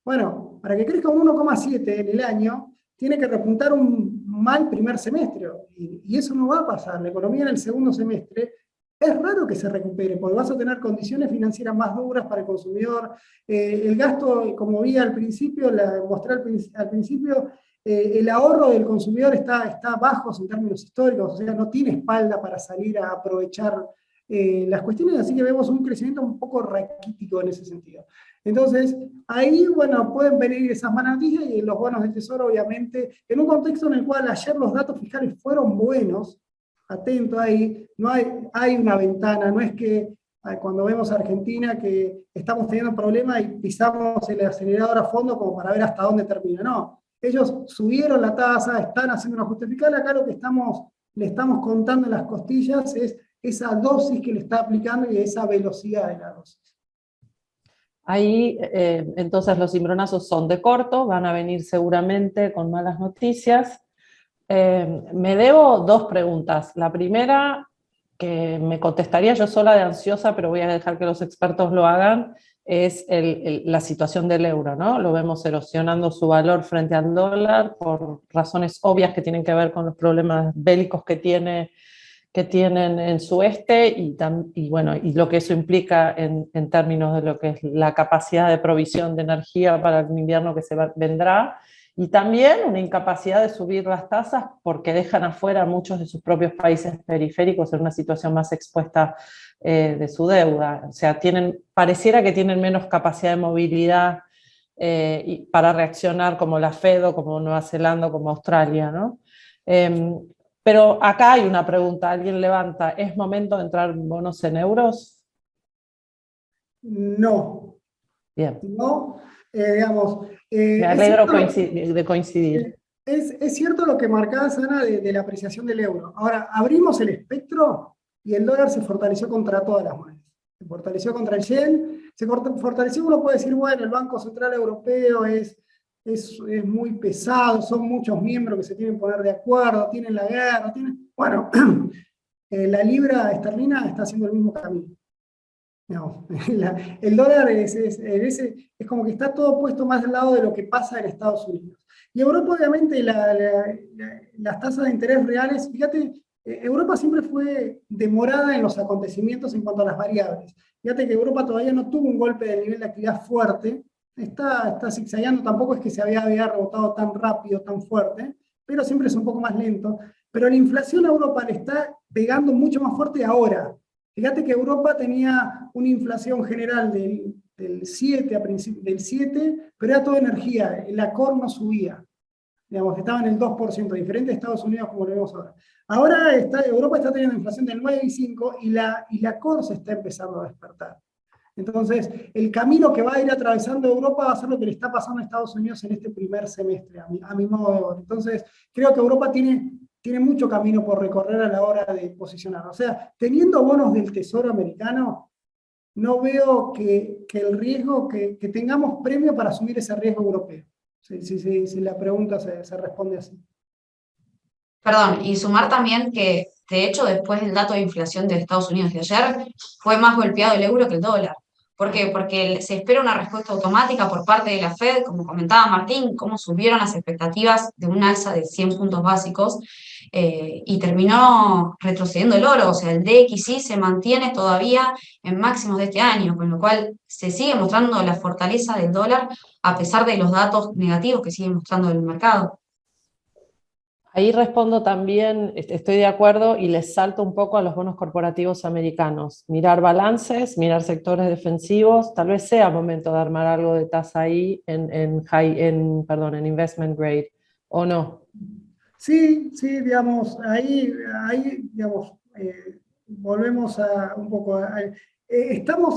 Bueno, para que crezca un 1,7% en el año, tiene que repuntar un mal primer semestre, y eso no va a pasar. La economía en el segundo semestre es raro que se recupere, porque vas a tener condiciones financieras más duras para el consumidor. El gasto, como vi al principio, mostré al principio, el ahorro del consumidor está bajo en términos históricos, o sea, no tiene espalda para salir a aprovechar las cuestiones, así que vemos un crecimiento un poco raquítico en ese sentido. Entonces, ahí, bueno, pueden venir esas malas noticias y los bonos del Tesoro, obviamente, en un contexto en el cual ayer los datos fiscales fueron buenos, atento ahí, no hay una ventana, no es que cuando vemos a Argentina que estamos teniendo problemas y pisamos el acelerador a fondo como para ver hasta dónde termina. No, ellos subieron la tasa, están haciendo un ajuste fiscal, acá lo que le estamos contando en las costillas es esa dosis que le está aplicando y esa velocidad de la dosis. Ahí, entonces, los cimbronazos son de corto, van a venir seguramente con malas noticias. Me debo dos preguntas. La primera, que me contestaría yo sola de ansiosa, pero voy a dejar que los expertos lo hagan, es la situación del euro, ¿no? Lo vemos erosionando su valor frente al dólar por razones obvias que tienen que ver con los problemas bélicos que tienen en su este bueno, y lo que eso implica en términos de lo que es la capacidad de provisión de energía para el invierno que vendrá, y también una incapacidad de subir las tasas porque dejan afuera a muchos de sus propios países periféricos en una situación más expuesta de su deuda. O sea, pareciera que tienen menos capacidad de movilidad para reaccionar como la Fed o como Nueva Zelanda o como Australia, ¿no? Pero acá hay una pregunta, alguien levanta, ¿es momento de entrar bonos en euros? No. Bien. No, digamos... Me alegro de coincidir. Es cierto lo que marcabas, Ana, de la apreciación del euro. Ahora, abrimos el espectro y el dólar se fortaleció contra todas las monedas. Se fortaleció contra el yen, se fortaleció, uno puede decir, bueno, el Banco Central Europeo es muy pesado, son muchos miembros que se tienen que poner de acuerdo, tienen la guerra, bueno, la libra esterlina está haciendo el mismo camino. No, el dólar es como que está todo puesto más del lado de lo que pasa en Estados Unidos. Y Europa, obviamente, las tasas de interés reales, fíjate, Europa siempre fue demorada en los acontecimientos en cuanto a las variables. Fíjate que Europa todavía no tuvo un golpe de nivel de actividad fuerte, está zigzagueando, tampoco es que se había rebotado tan rápido, tan fuerte, pero siempre es un poco más lento. Pero la inflación a Europa le está pegando mucho más fuerte ahora. Fíjate que Europa tenía una inflación general del 7 a principios del 7, pero era toda energía, la core no subía. Digamos, estaba en el 2%, diferente de Estados Unidos como lo vemos ahora. Ahora Europa está teniendo inflación del 9,5 y la core se está empezando a despertar. Entonces, el camino que va a ir atravesando Europa va a ser lo que le está pasando a Estados Unidos en este primer semestre, a mi modo de ver. Entonces, creo que Europa tiene mucho camino por recorrer a la hora de posicionar. O sea, teniendo bonos del Tesoro americano, no veo que el riesgo, que tengamos premio para asumir ese riesgo europeo. Si la pregunta se responde así. Perdón, y sumar también que, de hecho, después del dato de inflación de Estados Unidos de ayer, fue más golpeado el euro que el dólar. ¿Por qué? Porque se espera una respuesta automática por parte de la Fed, como comentaba Martín, cómo subieron las expectativas de un alza de 100 puntos básicos y terminó retrocediendo el oro. O sea, el DXY se mantiene todavía en máximos de este año, con lo cual se sigue mostrando la fortaleza del dólar a pesar de los datos negativos que sigue mostrando el mercado. Ahí respondo también, estoy de acuerdo y les salto un poco a los bonos corporativos americanos. Mirar balances, mirar sectores defensivos, tal vez sea momento de armar algo de tasa ahí en investment grade, ¿o no? Sí, digamos, ahí digamos, volvemos a un poco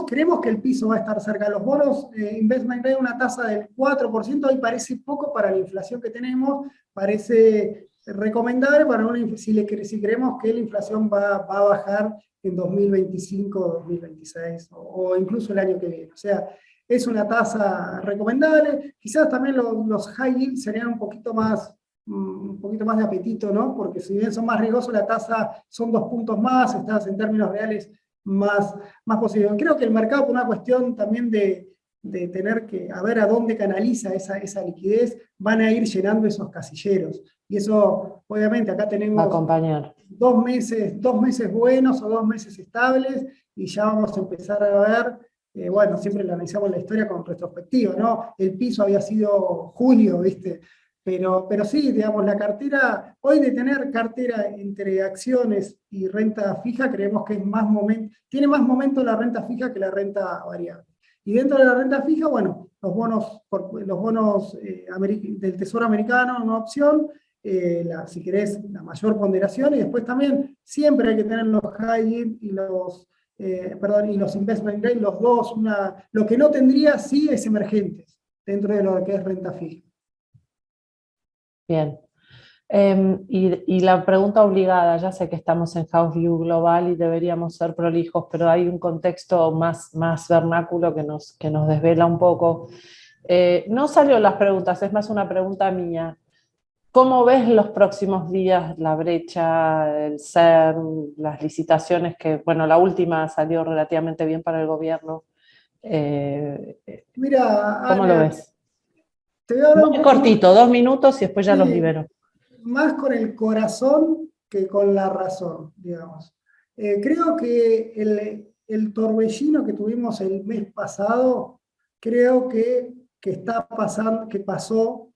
creemos que el piso va a estar cerca. Los bonos investment grade, una tasa del 4%, hoy parece poco para la inflación que tenemos, parece recomendable para si creemos que la inflación va a bajar en 2025, 2026 o incluso el año que viene. O sea, es una tasa recomendable. Quizás también los high yield serían un poquito más de apetito, ¿no? Porque si bien son más riesgosos, la tasa son 2 puntos más, estás en términos reales más positivo. Creo que el mercado, por una cuestión también de tener que a ver a dónde canaliza esa liquidez, van a ir llenando esos casilleros. Y eso, obviamente, acá tenemos 2 meses buenos o 2 meses estables, y ya vamos a empezar a ver, bueno, siempre lo analizamos la historia con retrospectiva, ¿no? El piso había sido julio, ¿viste? Pero sí, digamos, la cartera, hoy de tener cartera entre acciones y renta fija, creemos que tiene más momento la renta fija que la renta variable. Y dentro de la renta fija, bueno, los bonos del Tesoro americano, una opción, si querés, la mayor ponderación, y después también siempre hay que tener los high yield y los y los investment grade, los dos, lo que no tendría sí es emergentes, dentro de lo que es renta fija. Bien. Y la pregunta obligada, ya sé que estamos en House View global y deberíamos ser prolijos, pero hay un contexto más vernáculo que nos desvela un poco. No salió las preguntas, es más una pregunta mía. ¿Cómo ves los próximos días la brecha, el CERN, las licitaciones que, bueno, la última salió relativamente bien para el gobierno? Mira, ¿Cómo lo Ana, ves? te voy a hablar un Muy poco más, cortito, 2 minutos y después ya los sí, libero. más con el corazón que con la razón, digamos. Creo que el torbellino que tuvimos el mes pasado, creo que está pasando, que pasó,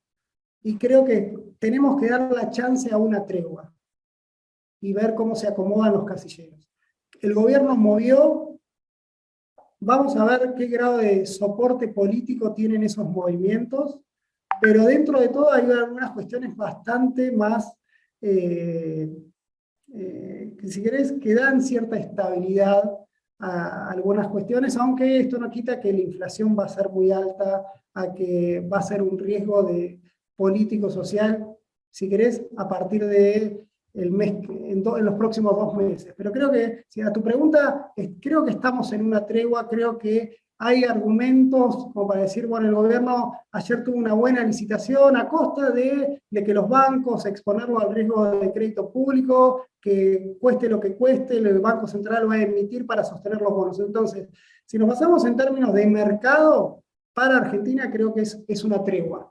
y creo que tenemos que dar la chance a una tregua y ver cómo se acomodan los casilleros. El gobierno movió, vamos a ver qué grado de soporte político tienen esos movimientos, pero dentro de todo hay algunas cuestiones bastante más, que si querés, que dan cierta estabilidad a algunas cuestiones, aunque esto no quita que la inflación va a ser muy alta, a que va a ser un riesgo de político-social, si querés, a partir de el mes, en los próximos 2 meses. Pero creo que, si a tu pregunta, creo que estamos en una tregua, creo que hay argumentos como para decir, bueno, el gobierno ayer tuvo una buena licitación a costa de que los bancos, exponerlo al riesgo de crédito público, que cueste lo que cueste, el Banco Central va a emitir para sostener los bonos. Entonces, si nos basamos en términos de mercado, para Argentina creo que es una tregua.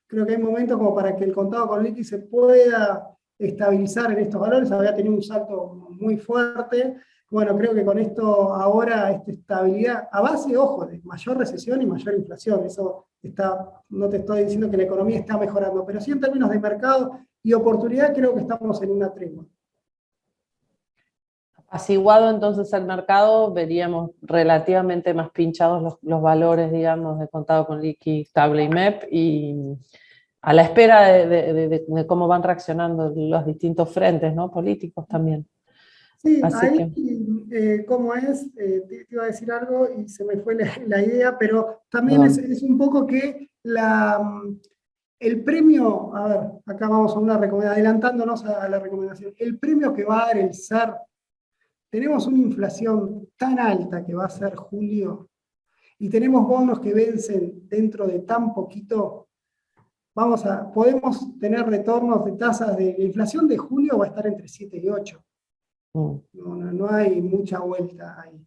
Creo que hay momentos como para que el contado con liqui se pueda estabilizar en estos valores. Había tenido un salto muy fuerte. Bueno, creo que con esto ahora, esta estabilidad, a base, ojo, de mayor recesión y mayor inflación, eso está, no te estoy diciendo que la economía está mejorando, pero sí en términos de mercado y oportunidad creo que estamos en una tregua. Apaciguado entonces el mercado, veríamos relativamente más pinchados los valores, digamos, de contado con liqui, cable y MEP, y a la espera de cómo van reaccionando los distintos frentes, ¿no? Políticos también. Sí, Así ahí, que, como es, te iba a decir algo y se me fue la idea, pero también perdón. es un poco que el premio, a ver, acá vamos a una recomendación, adelantándonos a la recomendación, el premio que va a dar el SER, tenemos una inflación tan alta que va a ser julio, y tenemos bonos que vencen dentro de tan poquito, podemos tener retornos de tasas de la inflación de julio va a estar entre 7 y 8. No hay mucha vuelta ahí.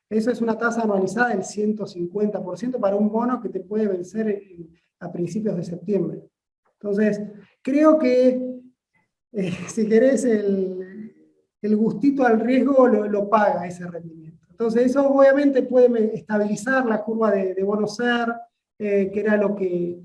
Eso es una tasa anualizada del 150% para un bono que te puede vencer a principios de septiembre. Entonces, creo que, si querés, el gustito al riesgo lo paga ese rendimiento. Entonces, eso obviamente puede estabilizar la curva de bono SER, que era lo que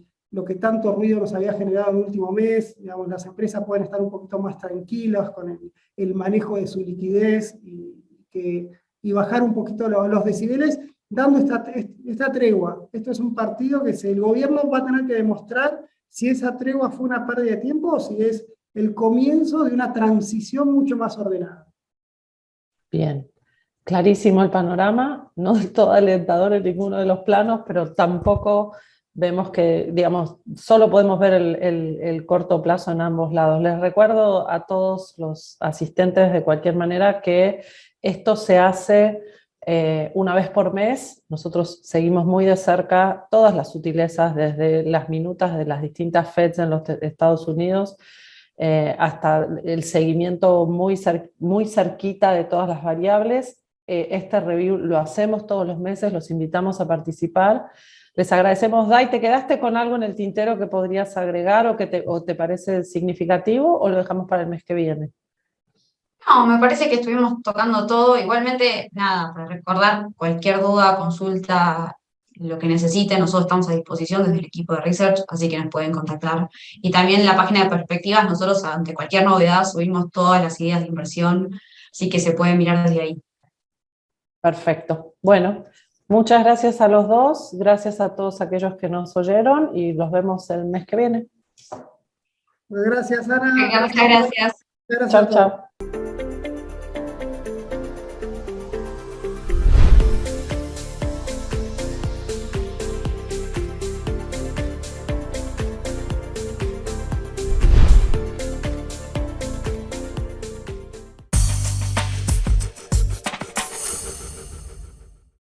tanto ruido nos había generado en el último mes. Digamos, las empresas pueden estar un poquito más tranquilas con el manejo de su liquidez y bajar un poquito los decibeles, dando esta tregua. Esto es un partido que el gobierno va a tener que demostrar si esa tregua fue una pérdida de tiempo o si es el comienzo de una transición mucho más ordenada. Bien, clarísimo el panorama, no del todo alentador en ninguno de los planos, pero tampoco vemos que, digamos, solo podemos ver el corto plazo en ambos lados. Les recuerdo a todos los asistentes de cualquier manera que esto se hace una vez por mes. Nosotros seguimos muy de cerca todas las sutilezas, desde las minutas de las distintas FEDs en los Estados Unidos, hasta el seguimiento muy cerquita de todas las variables. Este review lo hacemos todos los meses, los invitamos a participar. Les agradecemos. Dai, ¿te quedaste con algo en el tintero que podrías agregar o te parece significativo, o lo dejamos para el mes que viene? No, me parece que estuvimos tocando todo. Igualmente, nada, para recordar cualquier duda, consulta, lo que necesiten, nosotros estamos a disposición desde el equipo de research, así que nos pueden contactar. Y también en la página de perspectivas, nosotros ante cualquier novedad subimos todas las ideas de inversión, así que se pueden mirar desde ahí. Perfecto. Bueno, muchas gracias a los dos, gracias a todos aquellos que nos oyeron y los vemos el mes que viene. Gracias, Ana. Muchas gracias. Gracias Chao, a todos. chao.